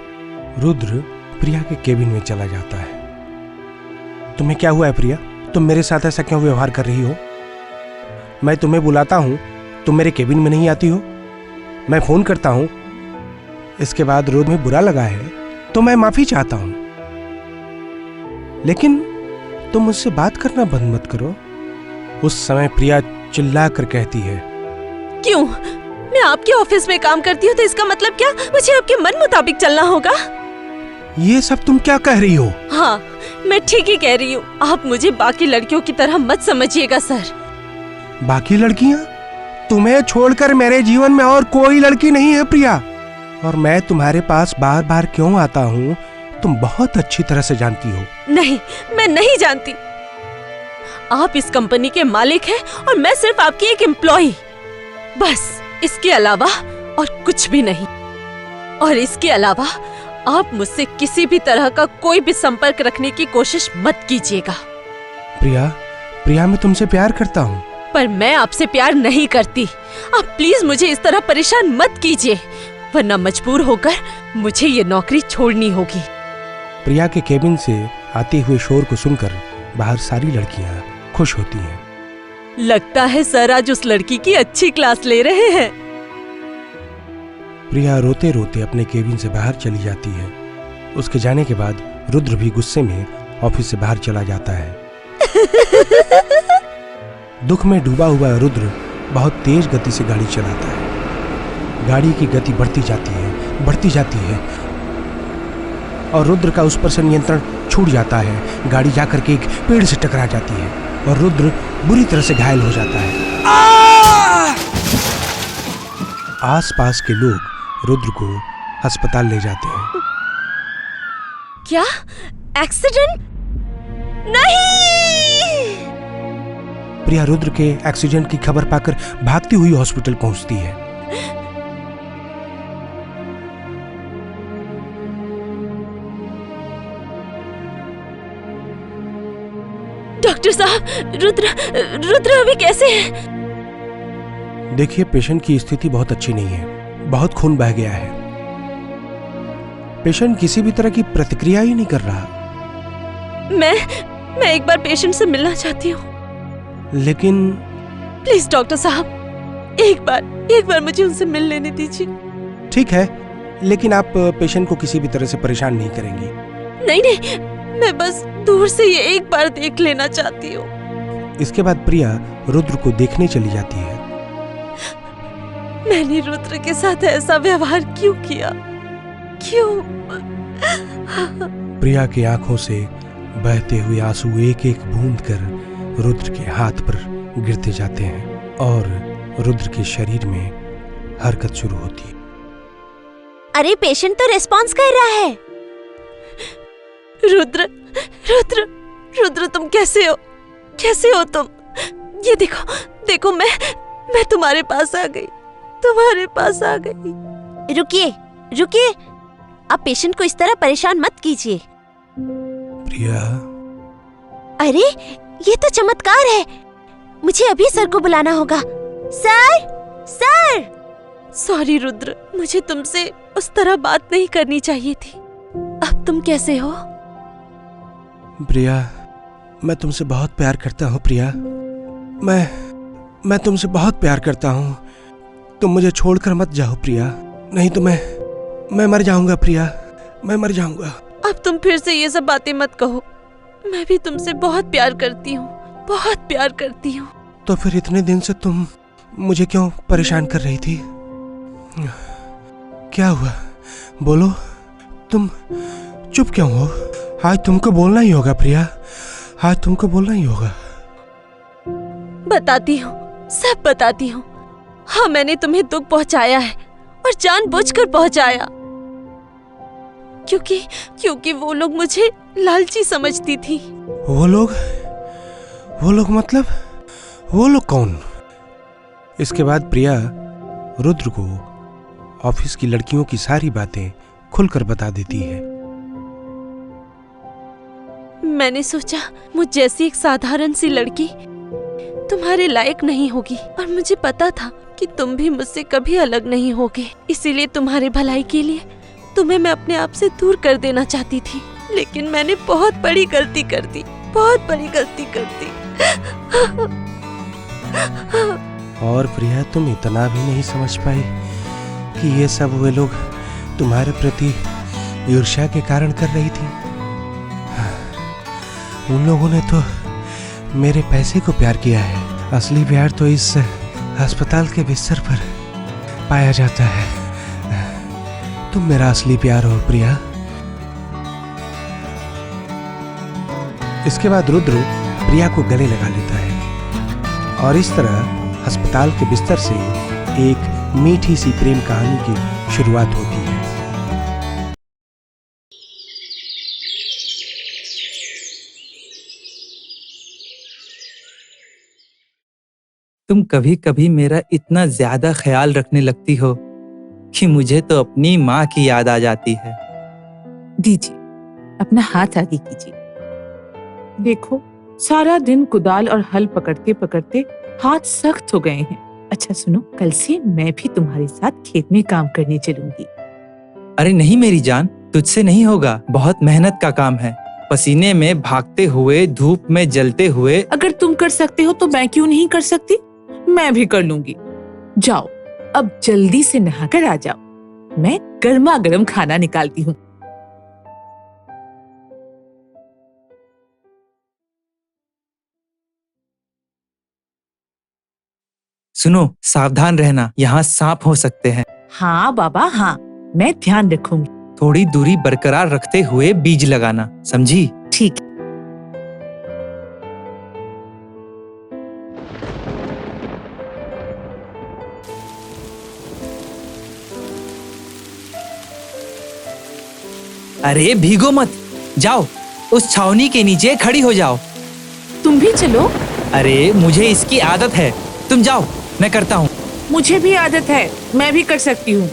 रुद्र प्रिया के केबिन में चला जाता है। तुम्हें क्या हुआ है प्रिया? तुम मेरे साथ ऐसा क्यों व्यवहार कर रही हो? मैं तुम्हें बुलाता हूं, तुम मेरे केबिन में नहीं आती हो। मैं फोन करता हूं, इसके बाद रुद्र में बुरा लगा है तो मैं माफी चाहता हूं, लेकिन तुम मुझसे बात करना बंद मत करो। उस समय प्रिया चिल्ला कर कहती है, क्यों? मैं आपके ऑफिस में काम करती हूँ तो इसका मतलब क्या मुझे आपके मन मुताबिक चलना होगा? ये सब तुम क्या कह रही हो? हाँ, मैं ठीक ही कह रही हूँ। आप मुझे बाकी लड़कियों की तरह मत समझिएगा सर। बाकी लड़कियां? तुम्हें छोड़कर मेरे जीवन में और कोई लड़की नहीं है प्रिया। और मैं तुम्हारे पास बार बार क्यों आता हूँ तुम बहुत अच्छी तरह से जानती हो। नहीं, मैं नहीं जानती। आप इस कंपनी के मालिक हैं और मैं सिर्फ आपकी एक एम्प्लॉई, बस इसके अलावा और कुछ भी नहीं। और इसके अलावा आप मुझसे किसी भी तरह का कोई भी संपर्क रखने की कोशिश मत कीजिएगा। प्रिया, मैं तुमसे प्यार करता हूँ। पर मैं आपसे प्यार नहीं करती। आप प्लीज मुझे इस तरह परेशान मत कीजिए, वरना मजबूर होकर मुझे ये नौकरी छोड़नी होगी। प्रिया के केबिन से आते हुए शोर को सुनकर बाहर सारी लड़कियां खुश होती हैं। लगता है सर आज उस लड़की की अच्छी क्लास ले रहे हैं। प्रिया रोते रोते अपने केबिन से बाहर चली जाती है। उसके जाने के बाद रुद्र भी गुस्से में ऑफिस से बाहर चला जाता है। दुख में डूबा हुआ रुद्र बहुत तेज गति से गाड़ी चलाता है। गाड़ी की गति बढ़ती जाती है और रुद्र का उस पर से नियंत्रण छूट जाता है। गाड़ी जाकर के एक पेड़ से टकरा जाती है और रुद्र बुरी तरह से घायल हो जाता है। आसपास के लोग रुद्र को अस्पताल ले जाते हैं। क्या? एक्सीडेंट? नहीं! प्रिया रुद्र के एक्सीडेंट की खबर पाकर भागती हुई हॉस्पिटल पहुंचती है। डॉक्टर साहब, रुद्र अभी कैसे है? देखिए, पेशेंट की स्थिति बहुत अच्छी नहीं है, बहुत खून बह गया है। पेशेंट किसी भी तरह की प्रतिक्रिया ही नहीं कर रहा। मैं एक बार पेशेंट से मिलना चाहती हूँ। लेकिन प्लीज डॉक्टर साहब, एक बार मुझे उनसे मिल लेने दीजिए। ठीक है, लेकिन आप पेशेंट को किसी भी तरह से परेशान नहीं करेंगी। नहीं नहीं, मैं बस दूर से ये एक बार देख लेना चाहती हूँ। इसके बाद प्रिया रुद्र को देखने चली जाती है। मैंने रुद्र के साथ ऐसा व्यवहार क्यों किया? क्यों? प्रिया की आंखों से बहते हुए आंसू एक एक बूंद कर रुद्र के हाथ पर गिरते जाते हैं और रुद्र के शरीर में हरकत शुरू होती है। अरे पेशेंट तो रिस्पॉन्स कर रहा है। रुद्र, रुद्र, रुद्र तुम कैसे हो? कैसे हो तुम? ये देखो, देखो मैं तुम्हारे पास आ गई, तुम्हारे पास आ गई। रुकिए, रुकिए, आप पेशेंट को इस तरह परेशान मत कीजिए। प्रिया, अरे ये तो चमत्कार है। मुझे अभी सर को बुलाना होगा। Sir, sir. सॉरी रुद्र, मुझे तुमसे उस तरह बात नहीं करनी चाहिए थी। अब तुम कैसे हो? प्रिया, मैं तुमसे बहुत प्यार करता हूँ प्रिया। मैं तुमसे बहुत प्यार करता हूँ। तुम मुझे छोड़कर मत जाओ प्रिया, नहीं तो मैं मर जाऊंगा प्रिया, मैं मर जाऊंगा। अब तुम फिर से ये सब बातें मत कहो। मैं भी तुमसे बहुत प्यार करती हूँ, बहुत प्यार करती हूँ। तो फिर इतने दिन से तुम मुझे क्यों परेशान कर रही थी? क्या हुआ? बोलो, तुम चुप क्यों हो? आज तुमको बोलना ही होगा प्रिया, आज तुमको बोलना ही होगा। बताती हूँ, सब बताती हूँ। हाँ, मैंने तुम्हें दुख पहुंचाया है और जानबूझकर पहुंचाया, क्योंकि वो लोग मुझे लालची समझती थी। वो लोग मतलब वो लोग कौन? इसके बाद प्रिया रुद्र को ऑफिस की लड़कियों की सारी बातें खुलकर बता देती है। मैंने सोचा मुझ जैसी एक साधारण सी लड़की तुम्हारे लायक नहीं होगी, और मुझे पता था कि तुम भी मुझसे कभी अलग नहीं होगे। इसीलिए तुम्हारे भलाई के लिए तुम्हें मैं अपने आप से दूर कर देना चाहती थी, लेकिन मैंने बहुत बड़ी गलती कर दी, बहुत बड़ी गलती कर दी। और प्रिया, तुम इतना भी नहीं समझ पाई कि ये सब वे लोग तुम्हारे प्रति ईर्ष्या के कारण कर रही थी? उन लोगों ने तो मेरे पैसे को प्यार किया है। असली प्यार तो इस अस्पताल के बिस्तर पर पाया जाता है। तुम मेरा असली प्यार हो प्रिया। इसके बाद रुद्र प्रिया को गले लगा लेता है और इस तरह अस्पताल के बिस्तर से एक मीठी सी प्रेम कहानी की शुरुआत होती है। तुम कभी कभी मेरा इतना ज्यादा ख्याल रखने लगती हो कि मुझे तो अपनी माँ की याद आ जाती है। दीजिए, अपना हाथ आगे कीजिए। देखो, सारा दिन कुदाल और हल पकड़ते पकड़ते हाथ सख्त हो गए हैं। अच्छा सुनो, कल से मैं भी तुम्हारे साथ खेत में काम करने चलूंगी। अरे नहीं मेरी जान, तुझसे नहीं होगा। बहुत मेहनत का काम है, पसीने में भागते हुए, धूप में जलते हुए। अगर तुम कर सकते हो तो मैं क्यों नहीं कर सकती? मैं भी कर लूंगी। जाओ, अब जल्दी से नहाकर आ जाओ, मैं गर्मा गर्म खाना निकालती हूँ। सुनो, सावधान रहना, यहाँ सांप हो सकते हैं। हाँ बाबा, हाँ, मैं ध्यान रखूंगी। थोड़ी दूरी बरकरार रखते हुए बीज लगाना, समझी? ठीक। अरे भीगो मत, जाओ उस छावनी के नीचे खड़ी हो जाओ। तुम भी चलो। अरे मुझे इसकी आदत है, तुम जाओ, मैं करता हूँ। मुझे भी आदत है, मैं भी कर सकती हूँ।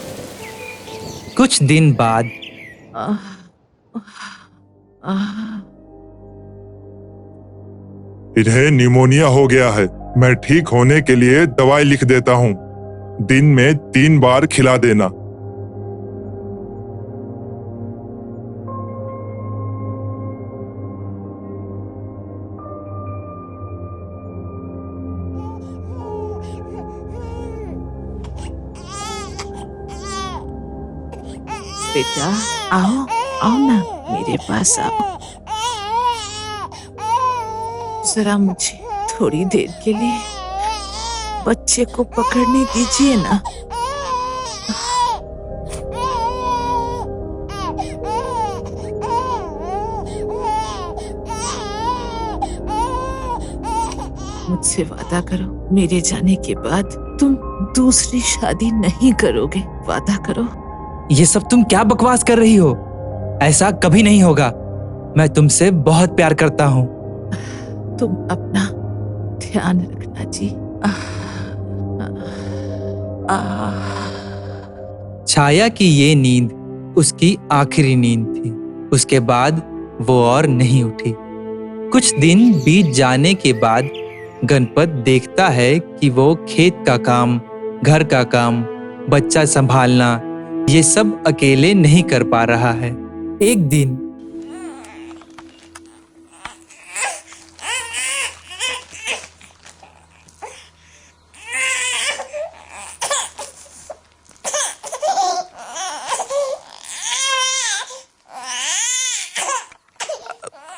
कुछ दिन बाद इन्हें निमोनिया हो गया है। मैं ठीक होने के लिए दवाई लिख देता हूँ। दिन में 3 बार खिला देना। बेटा, आओ आओ ना, मेरे पास आओ। जरा मुझे थोड़ी देर के लिए बच्चे को पकड़ने दीजिए ना। मुझसे वादा करो, मेरे जाने के बाद तुम दूसरी शादी नहीं करोगे। वादा करो। ये सब तुम क्या बकवास कर रही हो? ऐसा कभी नहीं होगा। मैं तुमसे बहुत प्यार करता हूँ। तुम अपना ध्यान रखना जी। छाया की ये नींद उसकी आखिरी नींद थी। उसके बाद वो और नहीं उठी। कुछ दिन बीत जाने के बाद गणपत देखता है कि वो खेत का काम, घर का काम, बच्चा संभालना, ये सब अकेले नहीं कर पा रहा है। एक दिन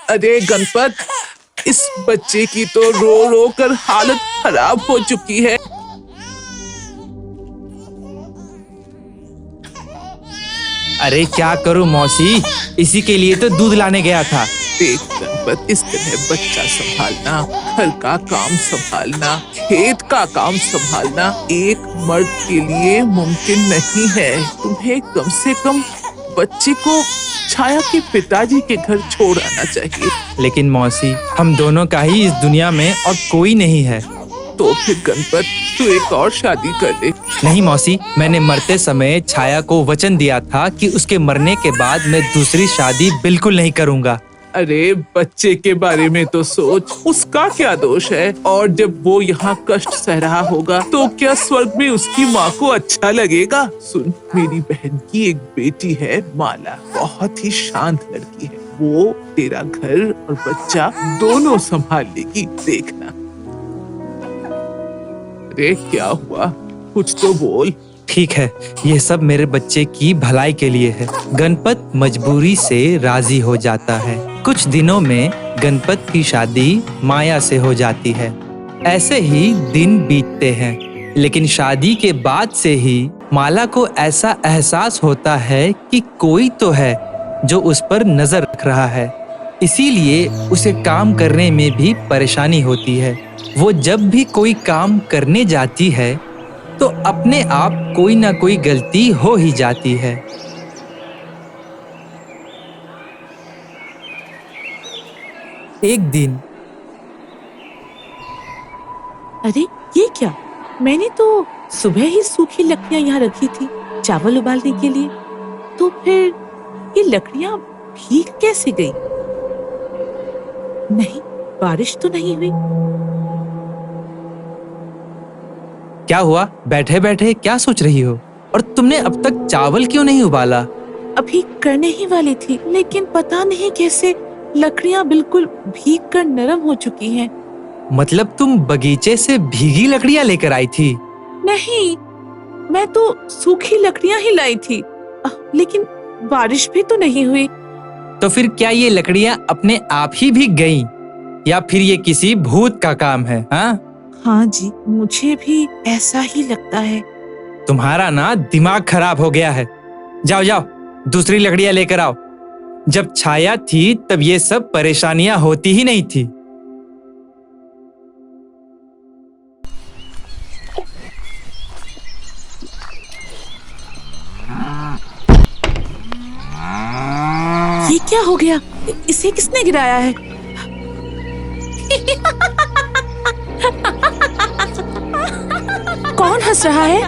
अरे गणपत, इस बच्चे की तो रो रो कर हालत खराब हो चुकी है। अरे क्या करूं मौसी, इसी के लिए तो दूध लाने गया था। देख गणपत, इस तरह बच्चा संभालना, घर का काम संभालना, खेत का काम संभालना एक मर्द के लिए मुमकिन नहीं है। तुम्हें कम से कम बच्चे को छाया के पिताजी के घर छोड़ आना चाहिए। लेकिन मौसी, हम दोनों का ही इस दुनिया में और कोई नहीं है। तो फिर गणपत, तू एक और शादी कर ले। नहीं मौसी, मैंने मरते समय छाया को वचन दिया था कि उसके मरने के बाद मैं दूसरी शादी बिल्कुल नहीं करूंगा। अरे बच्चे के बारे में तो सोच, उसका क्या दोष है? और जब वो यहाँ कष्ट सह रहा होगा तो क्या स्वर्ग में उसकी माँ को अच्छा लगेगा? सुन, मेरी बहन की एक बेटी है माला, बहुत ही शांत लड़की है। वो तेरा घर और बच्चा दोनों संभाल लेगी, देखना। अरे क्या हुआ? कुछ तो बोल। ठीक है, ये सब मेरे बच्चे की भलाई के लिए है। गणपत मजबूरी से राजी हो जाता है। कुछ दिनों में गणपत की शादी माया से हो जाती है। ऐसे ही दिन बीतते हैं, लेकिन शादी के बाद से ही माला को ऐसा एहसास होता है कि कोई तो है जो उस पर नजर रख रहा है। इसीलिए उसे काम करने में भी परेशानी होती है। वो जब भी कोई काम करने जाती है तो अपने आप कोई ना कोई गलती हो ही जाती है। एक दिन, अरे ये क्या? मैंने तो सुबह ही सूखी लकड़ियां यहाँ रखी थी चावल उबालने के लिए, तो फिर ये लकड़ियां भीग कैसे गई? नहीं, बारिश तो नहीं हुई। क्या हुआ? बैठे बैठे क्या सोच रही हो? और तुमने अब तक चावल क्यों नहीं उबाला? अभी करने ही वाली थी, लेकिन पता नहीं कैसे लकड़ियां बिल्कुल भीग कर नरम हो चुकी हैं। मतलब तुम बगीचे से भीगी लकड़ियां लेकर आई थी? नहीं, मैं तो सूखी लकड़ियां ही लाई थी, लेकिन बारिश भी तो नहीं हुई। तो फिर क्या ये लकड़ियां अपने आप ही भीग गईं? या फिर ये किसी भूत का काम है? हाँ जी, मुझे भी ऐसा ही लगता है। तुम्हारा ना दिमाग खराब हो गया है। जाओ जाओ, दूसरी लकड़ियां लेकर आओ। जब छाया थी तब ये सब परेशानियां होती ही नहीं थी। ये क्या हो गया? इसे किसने गिराया है? कौन हंस रहा है?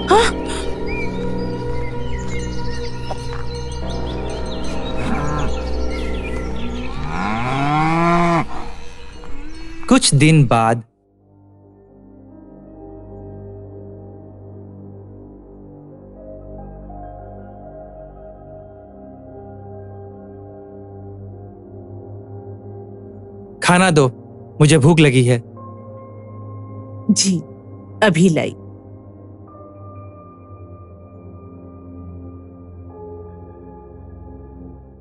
हाँ? कुछ दिन बाद खाना दो, मुझे भूख लगी है। जी, अभी लाई।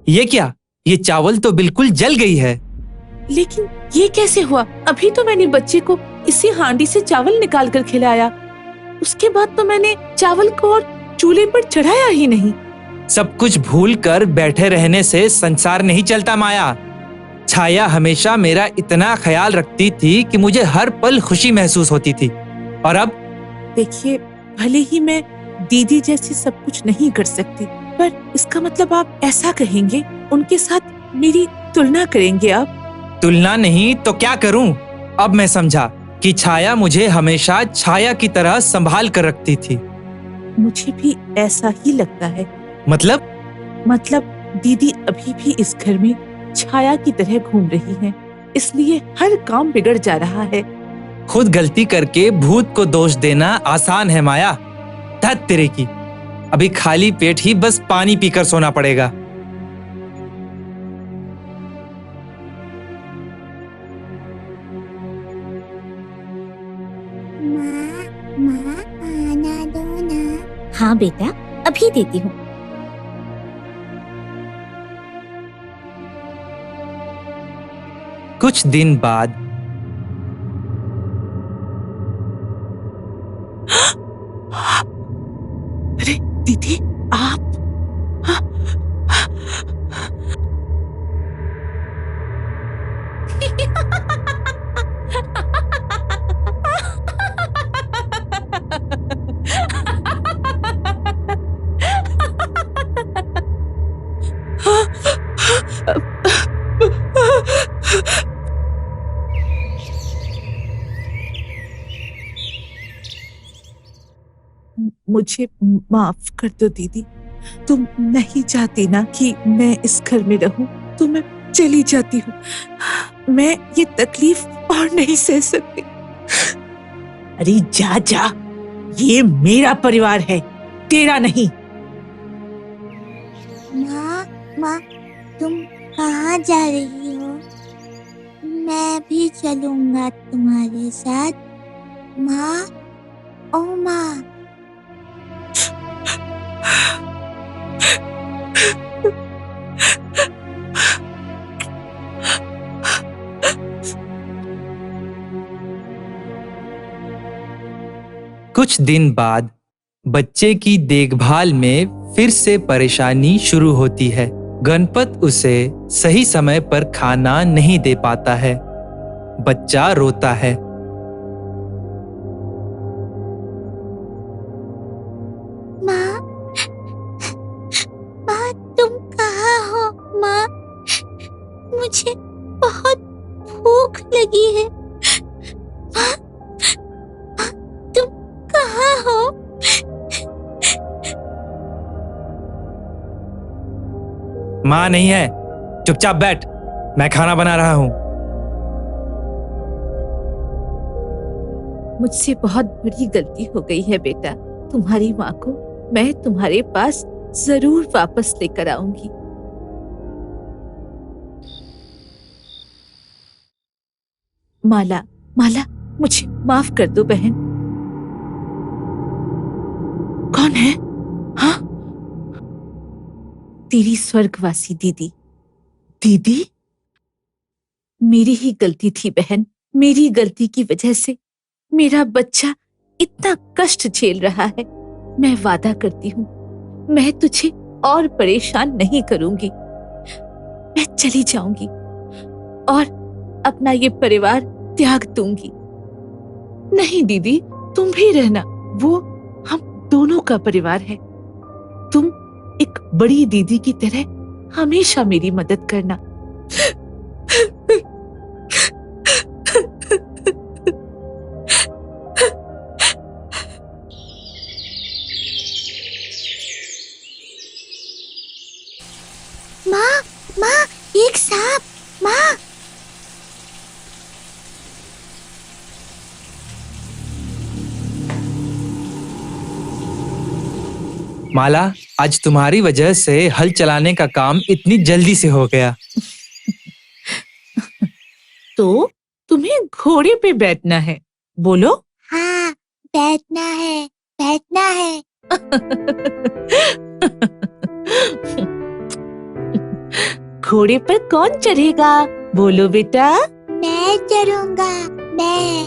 ये क्या? ये चावल तो बिल्कुल जल गई है। लेकिन ये कैसे हुआ? अभी तो मैंने बच्चे को इसी हांडी से चावल निकाल कर खिलाया। उसके बाद तो मैंने चावल को और चूल्हे पर चढ़ाया ही नहीं। सब कुछ भूल कर बैठे रहने से संसार नहीं चलता माया। छाया हमेशा मेरा इतना ख्याल रखती थी कि मुझे हर पल खुशी महसूस होती थी। और अब देखिए, भले ही मैं दीदी जैसी सब कुछ नहीं कर सकती, पर इसका मतलब आप ऐसा कहेंगे, उनके साथ मेरी तुलना करेंगे आप? तुलना नहीं तो क्या करूं? अब मैं समझा कि छाया मुझे हमेशा छाया की तरह संभाल कर रखती थी। मुझे भी ऐसा ही लगता है। मतलब दीदी अभी भी इस घर में छाया की तरह घूम रही हैं, इसलिए हर काम बिगड़ जा रहा है। खुद गलती करके भूत को दोष देना आसान है माया। धत तेरे की, अभी खाली पेट ही बस पानी पीकर सोना पड़ेगा। माँ खाना दो ना। हाँ बेटा, अभी देती हूँ। कुछ दिन बाद अरे दीदी, आप? मुझे माफ कर दो दीदी। तुम नहीं चाहती ना कि मैं इस घर में रहूं, तो मैं चली जाती हूँ। मैं ये तकलीफ और नहीं सह सकती। अरे जा जा, ये मेरा परिवार है, तेरा नहीं। माँ, तुम कहाँ जा रही हो? मैं भी चलूंगा तुम्हारे साथ। माँ, ओ माँ। कुछ दिन बाद बच्चे की देखभाल में फिर से परेशानी शुरू होती है। गणपत उसे सही समय पर खाना नहीं दे पाता है। बच्चा रोता है। माँ, तुम कहाँ हो? माँ, मुझे बहुत भूख लगी है। माँ, तुम कहाँ हो? माँ नहीं है, चुपचाप बैठ, मैं खाना बना रहा हूँ। मुझसे बहुत बड़ी गलती हो गई है बेटा। तुम्हारी माँ को मैं तुम्हारे पास जरूर वापस लेकर आऊंगी। माला, मुझे माफ कर दो बहन। कौन है? हाँ, तेरी स्वर्गवासी दीदी। दीदी? मेरी ही गलती थी बहन। मेरी गलती की वजह से मेरा बच्चा इतना कष्ट झेल रहा है। मैं वादा करती हूँ, मैं तुझे और परेशान नहीं करूंगी। मैं चली जाऊंगी और अपना ये परिवार त्याग दूंगी। नहीं दीदी, तुम भी रहना, वो हम दोनों का परिवार है। तुम एक बड़ी दीदी की तरह हमेशा मेरी मदद करना। माँ, एक सांप। माँ, माला, आज तुम्हारी वजह से हल चलाने का काम इतनी जल्दी से हो गया। तो तुम्हें घोड़े पे बैठना है, बोलो। हाँ, बैठना है। घोड़े पर कौन चढ़ेगा? बोलो बेटा। मैं चढ़ूंगा, मैं।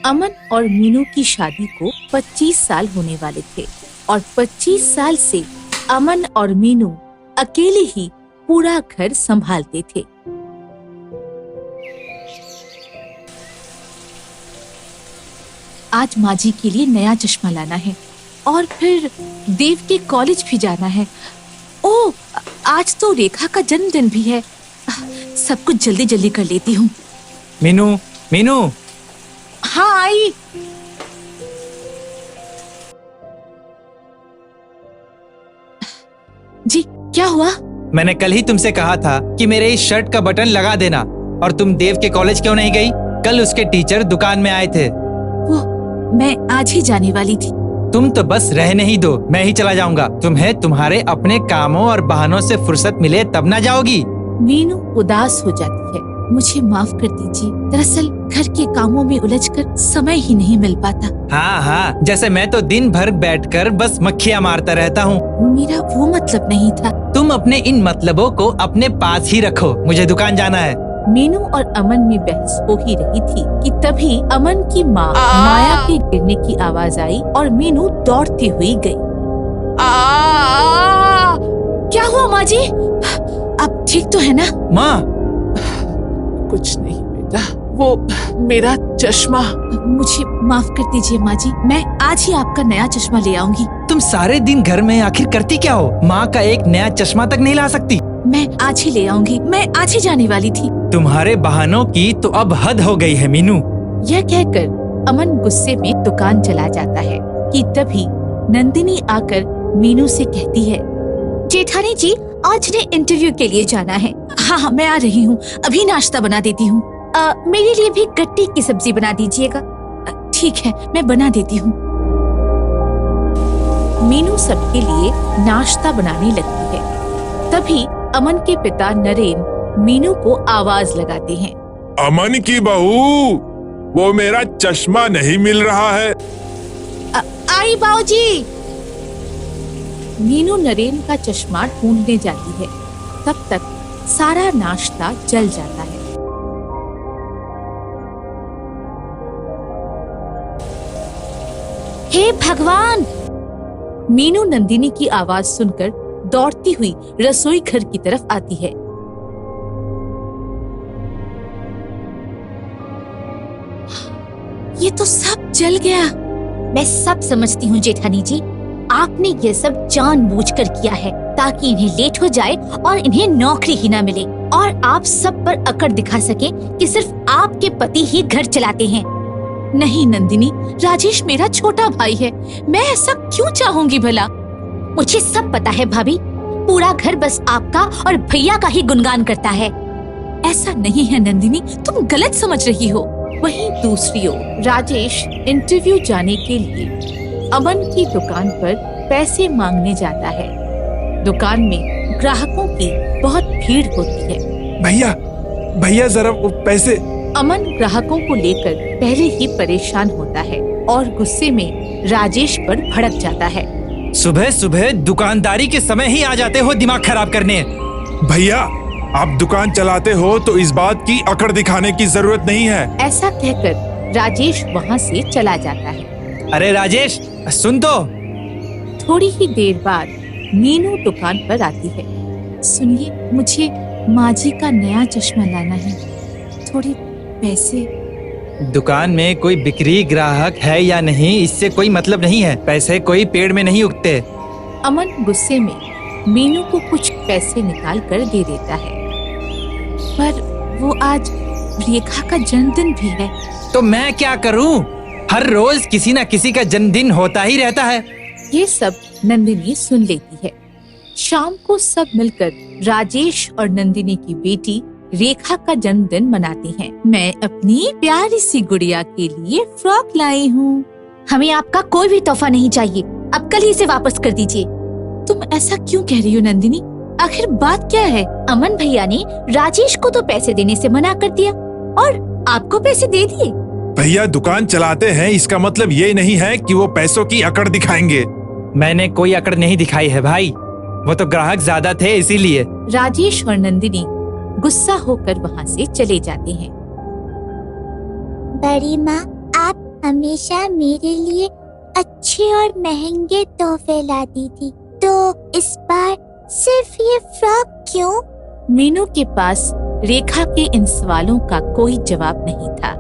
अमन और मीनू की शादी को 25 साल होने वाले थे और 25 साल से अमन और मीनू अकेले ही पूरा घर संभालते थे। आज माँ जी के लिए नया चश्मा लाना है और फिर देव के कॉलेज भी जाना है। ओह, आज तो रेखा का जन्मदिन भी है। सब कुछ जल्दी जल्दी कर लेती हूँ। मीनू, मीनू। हाँ, आई। जी, क्या हुआ? मैंने कल ही तुमसे कहा था कि मेरे इस शर्ट का बटन लगा देना, और तुम देव के कॉलेज क्यों नहीं गई? कल उसके टीचर दुकान में आए थे। वो मैं आज ही जाने वाली थी। तुम तो बस रहने ही दो, मैं ही चला जाऊंगा। तुम्हें तुम्हारे अपने कामों और बहानों से फुर्सत मिले तब ना जाओगी। मीनू उदास हो जाती है। मुझे माफ कर दीजिए, दरअसल घर के कामों में उलझकर समय ही नहीं मिल पाता। हाँ हाँ, जैसे मैं तो दिन भर बैठकर बस मक्खियाँ मारता रहता हूँ। मेरा वो मतलब नहीं था। तुम अपने इन मतलबों को अपने पास ही रखो, मुझे दुकान जाना है। मीनू और अमन में बहस हो ही रही थी कि तभी अमन की माँ माया के गिरने की आवाज आई और मीनू दौड़ती हुई गई। क्या हुआ माँ जी? आप ठीक तो है ना? माँ, कुछ नहीं बेटा, वो मेरा चश्मा। मुझे माफ कर दीजिए माँ जी, मैं आज ही आपका नया चश्मा ले आऊंगी। तुम सारे दिन घर में आखिर करती क्या हो? माँ का एक नया चश्मा तक नहीं ला सकती? मैं आज ही ले आऊंगी, मैं आज ही जाने वाली थी। तुम्हारे बहानों की तो अब हद हो गई है मीनू। यह कहकर अमन गुस्से में दुकान चला जाता है कि तभी नंदिनी आकर मीनू से कहती है, जेठानी जी, आज ने इंटरव्यू के लिए जाना है। हाँ हाँ, मैं आ रही हूँ, अभी नाश्ता बना देती हूँ। मेरे लिए भी गट्टी की सब्जी बना दीजिएगा। ठीक है, मैं बना देती हूँ। मीनू सबके लिए नाश्ता बनाने लगती है। तभी अमन के पिता नरेन मीनू को आवाज लगाते हैं। अमन की बहू, वो मेरा चश्मा नहीं मिल रहा है। आई बाऊजी। मीनू नरेन का चश्मा ढूंढने जाती है। तब तक सारा नाश्ता जल जाता है। हे भगवान! मीनू नंदिनी की आवाज सुनकर दौड़ती हुई रसोई घर की तरफ आती है। ये तो सब जल गया। मैं सब समझती हूँ जेठानी जी, आपने ये सब जानबूझकर किया है ताकि इन्हें लेट हो जाए और इन्हें नौकरी ही ना मिले और आप सब पर अकड़ दिखा सके कि सिर्फ आपके पति ही घर चलाते हैं। नहीं नंदिनी, राजेश मेरा छोटा भाई है, मैं ऐसा क्यों चाहूंगी भला? मुझे सब पता है भाभी, पूरा घर बस आपका और भैया का ही गुणगान करता है। ऐसा नहीं है नंदिनी, तुम गलत समझ रही हो। वहीं दूसरी ओर राजेश इंटरव्यू जाने के लिए अमन की दुकान पर पैसे मांगने जाता है। दुकान में ग्राहकों की बहुत भीड़ होती है। भैया, भैया जरा वो पैसे। अमन ग्राहकों को लेकर पहले ही परेशान होता है और गुस्से में राजेश पर भड़क जाता है। सुबह सुबह दुकानदारी के समय ही आ जाते हो दिमाग खराब करने। भैया, आप दुकान चलाते हो तो इस बात की अकड़ दिखाने की जरूरत नहीं है। ऐसा कहकर राजेश वहाँ से चला जाता है। अरे राजेश, सुन तो। थोड़ी ही देर बाद मीनू दुकान पर आती है। सुनिए, मुझे माँ जी का नया चश्मा लाना है, थोड़े पैसे। दुकान में कोई बिक्री ग्राहक है या नहीं, इससे कोई मतलब नहीं है। पैसे कोई पेड़ में नहीं उगते। अमन गुस्से में मीनू को कुछ पैसे निकाल कर दे देता है, पर वो आज रेखा का जन्मदिन भी है। तो मैं क्या करूं? हर रोज किसी न किसी का जन्मदिन होता ही रहता है। ये सब नंदिनी सुन लेती है। शाम को सब मिलकर राजेश और नंदिनी की बेटी रेखा का जन्मदिन मनाती हैं। मैं अपनी प्यारी सी गुड़िया के लिए फ्रॉक लाई हूँ। हमें आपका कोई भी तोहफा नहीं चाहिए, अब कल ही इसे वापस कर दीजिए। तुम ऐसा क्यों कह रही हो नंदिनी? आखिर बात क्या है? अमन भैया ने राजेश को तो पैसे देने से मना कर दिया और आपको पैसे दे दिए। भैया दुकान चलाते हैं, इसका मतलब ये नहीं है कि वो पैसों की अकड़ दिखाएंगे। मैंने कोई अकड़ नहीं दिखाई है भाई। वो तो ग्राहक ज्यादा थे इसीलिए। राजेश और नंदिनी गुस्सा होकर वहाँ से चले जाते हैं। बड़ी माँ, आप हमेशा मेरे लिए अच्छे और महंगे तोहफे लाती थी, तो इस बार सिर्फ ये फ्रॉक क्यों? मीनू के पास रेखा के इन सवालों का कोई जवाब नहीं था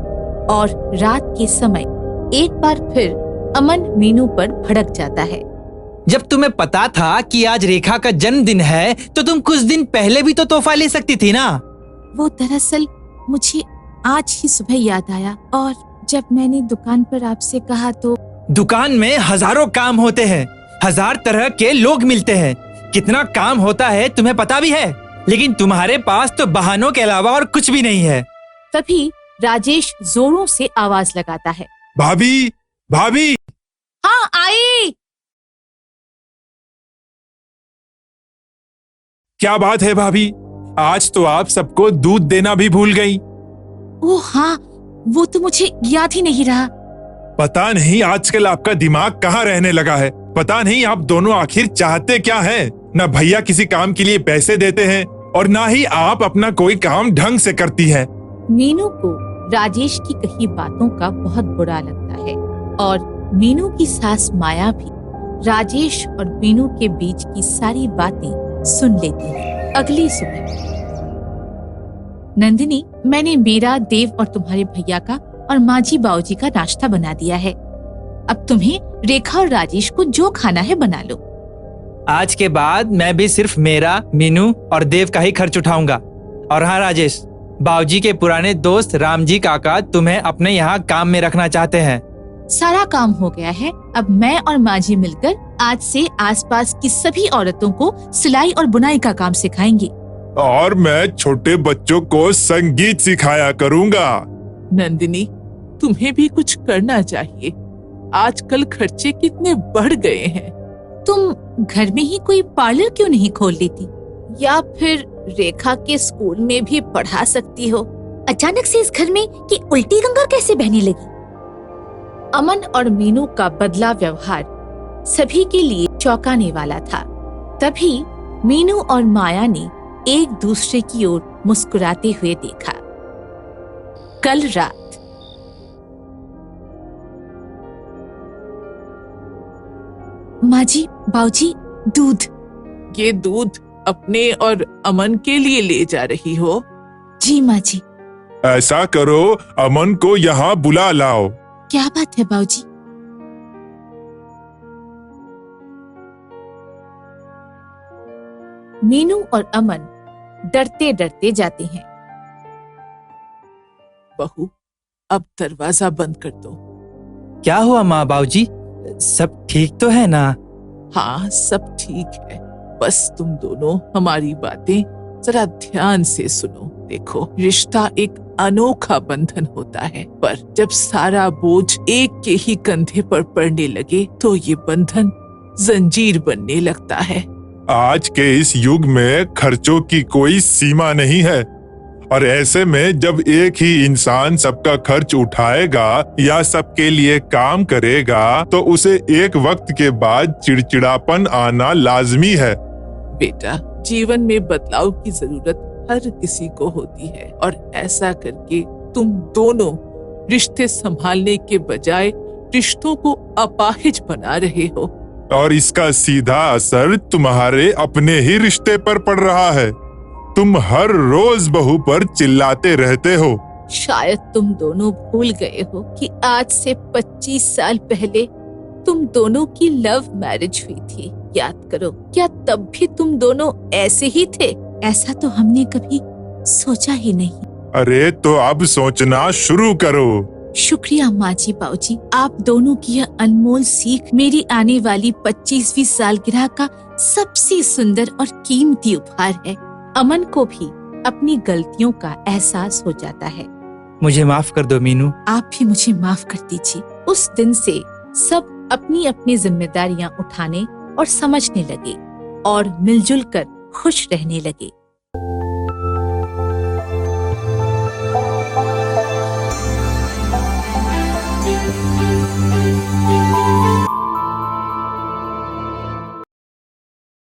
और रात के समय एक बार फिर अमन मीनू पर भड़क जाता है। जब तुम्हें पता था कि आज रेखा का जन्मदिन है तो तुम कुछ दिन पहले भी तो तोहफा ले सकती थी ना। वो दरअसल मुझे आज ही सुबह याद आया और जब मैंने दुकान पर आपसे कहा तो। दुकान में हजारों काम होते हैं, हजार तरह के लोग मिलते हैं, कितना काम होता है तुम्हें पता भी है, लेकिन तुम्हारे पास तो बहानों के अलावा और कुछ भी नहीं है। तभी राजेश जोरों से आवाज लगाता है, भाभी, भाभी। हाँ आई। क्या बात है भाभी, आज तो आप सबको दूध देना भी भूल गई। ओह हाँ, वो तो मुझे याद ही नहीं रहा। पता नहीं आजकल आपका दिमाग कहाँ रहने लगा है। पता नहीं आप दोनों आखिर चाहते क्या हैं। न भैया किसी काम के लिए पैसे देते हैं और ना ही आप अपना कोई काम ढंग से करती हैं। मीनू को राजेश की कही बातों का बहुत बुरा लगता है और मीनू की सास माया भी राजेश और मीनू के बीच की सारी बातें सुन लेती है। अगली सुबह, नंदिनी, मैंने मेरा, देव और तुम्हारे भैया का और माजी बाऊजी का नाश्ता बना दिया है। अब तुम्हें रेखा और राजेश को जो खाना है बना लो। आज के बाद मैं भी सिर्फ मेरा, मीनू और देव का ही खर्च उठाऊंगा। और हाँ राजेश, बाऊजी के पुराने दोस्त रामजी काका तुम्हें अपने यहाँ काम में रखना चाहते हैं। सारा काम हो गया है। अब मैं और माजी मिलकर आज से आसपास की सभी औरतों को सिलाई और बुनाई का काम सिखाएंगे। और मैं छोटे बच्चों को संगीत सिखाया करूँगा। नंदिनी, तुम्हें भी कुछ करना चाहिए। आजकल खर्चे कितने बढ़ गए हैं। तुम घर में ही कोई पार्लर क्यों नहीं खोल लेती, या फिर रेखा के स्कूल में भी पढ़ा सकती हो। अचानक से इस घर में कि उल्टी गंगा कैसे बहने लगी? अमन और मीनू का बदला व्यवहार सभी के लिए चौंकाने वाला था। तभी मीनू और माया ने एक दूसरे की ओर मुस्कुराते हुए देखा। कल रात माजी, बाऊजी, दूध। ये दूध अपने और अमन के लिए ले जा रही हो? जी माजी। ऐसा करो, अमन को यहाँ बुला लाओ। क्या बात है बाऊजी? मीनू और अमन डरते डरते जाते हैं। बहू, अब दरवाजा बंद कर दो। क्या हुआ माँ, बाऊजी, सब ठीक तो है ना? हाँ, सब ठीक है। बस तुम दोनों हमारी बातें जरा ध्यान से सुनो। देखो, रिश्ता एक अनोखा बंधन होता है, पर जब सारा बोझ एक के ही कंधे पर पड़ने लगे तो ये बंधन जंजीर बनने लगता है। आज के इस युग में खर्चों की कोई सीमा नहीं है, और ऐसे में जब एक ही इंसान सबका खर्च उठाएगा या सबके लिए काम करेगा तो उसे एक वक्त के बाद चिड़चिड़ापन आना लाजमी है। बेटा, जीवन में बदलाव की जरूरत हर किसी को होती है, और ऐसा करके तुम दोनों रिश्ते संभालने के बजाय रिश्तों को अपाहिज बना रहे हो। और इसका सीधा असर तुम्हारे अपने ही रिश्ते पर पड़ रहा है। तुम हर रोज बहू पर चिल्लाते रहते हो। शायद तुम दोनों भूल गए हो कि आज से 25 साल पहले तुम दोनों की लव मैरिज हुई थी। याद करो, क्या तब भी तुम दोनों ऐसे ही थे? ऐसा तो हमने कभी सोचा ही नहीं। अरे तो अब सोचना शुरू करो। शुक्रिया माजी, बाऊजी, आप दोनों की यह अनमोल सीख मेरी आने वाली 25वीं सालगिरह का सबसे सुंदर और कीमती उपहार है। अमन को भी अपनी गलतियों का एहसास हो जाता है। मुझे माफ कर दो मीनू। आप भी मुझे माफ कर दीजिए। उस दिन से सब अपनी अपनी जिम्मेदारियां उठाने और समझने लगे और मिलजुल कर खुश रहने लगे।